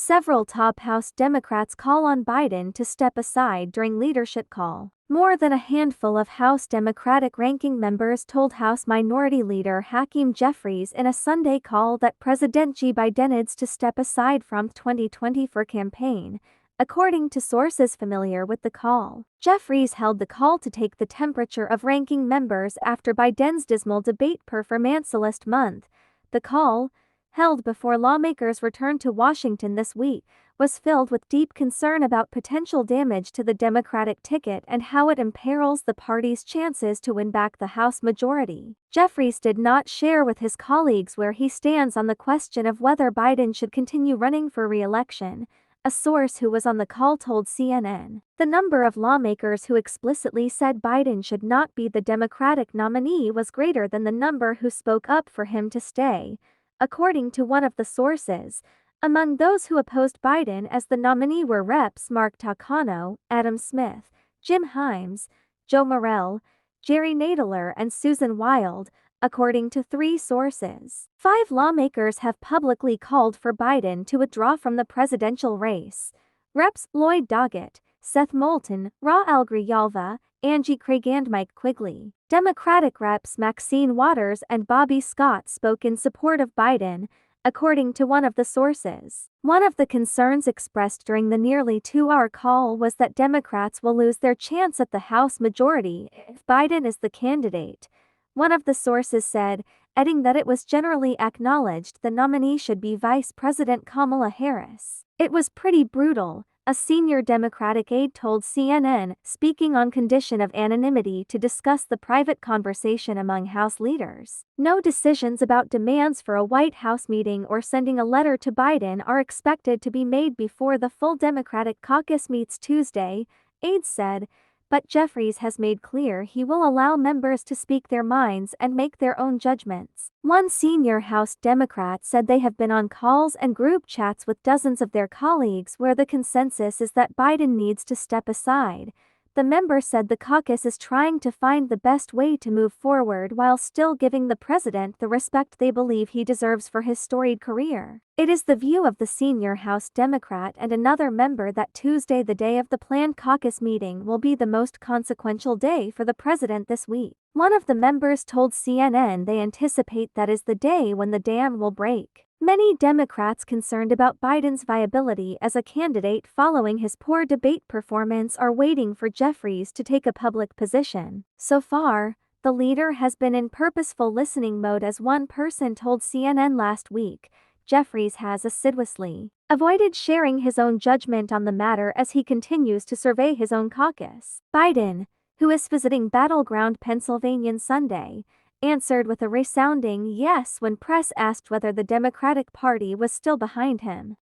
Several top House Democrats call on Biden to step aside during leadership call. More than a handful of House Democratic ranking members told House Minority Leader Hakeem Jeffries in a Sunday call that President Joe Biden needs to step aside from 2024 campaign, according to sources familiar with the call. Jeffries held the call to take the temperature of ranking members after Biden's dismal debate performance last month. The call, held before lawmakers returned to Washington this week, was filled with deep concern about potential damage to the Democratic ticket and how it imperils the party's chances to win back the House majority. Jeffries did not share with his colleagues where he stands on the question of whether Biden should continue running for re-election, a source who was on the call told CNN. The number of lawmakers who explicitly said Biden should not be the Democratic nominee was greater than the number who spoke up for him to stay, according to one of the sources. Among those who opposed Biden as the nominee were Reps Mark Takano, Adam Smith, Jim Himes, Joe Morell, Jerry Nadler and Susan Wild, according to three sources. 5 lawmakers have publicly called for Biden to withdraw from the presidential race. Reps Lloyd Doggett, Seth Moulton, Raúl Grijalva, Angie Craig and Mike Quigley. Democratic Reps Maxine Waters and Bobby Scott spoke in support of Biden, according to one of the sources. One of the concerns expressed during the nearly 2-hour call was that Democrats will lose their chance at the House majority if Biden is the candidate, one of the sources said, adding that it was generally acknowledged the nominee should be Vice President Kamala Harris. "It was pretty brutal," a senior Democratic aide told CNN, speaking on condition of anonymity to discuss the private conversation among House leaders. No decisions about demands for a White House meeting or sending a letter to Biden are expected to be made before the full Democratic caucus meets Tuesday, aides said, but Jeffries has made clear he will allow members to speak their minds and make their own judgments. One senior House Democrat said they have been on calls and group chats with dozens of their colleagues where the consensus is that Biden needs to step aside. The member said the caucus is trying to find the best way to move forward while still giving the president the respect they believe he deserves for his storied career. It is the view of the senior House Democrat and another member that Tuesday, the day of the planned caucus meeting, will be the most consequential day for the president this week. One of the members told CNN they anticipate that is the day when the dam will break. Many Democrats concerned about Biden's viability as a candidate following his poor debate performance are waiting for Jeffries to take a public position. So far, the leader has been in purposeful listening mode, as one person told CNN last week. Jeffries has assiduously avoided sharing his own judgment on the matter as he continues to survey his own caucus. Biden, who is visiting battleground Pennsylvania Sunday, answered with a resounding yes when press asked whether the Democratic Party was still behind him.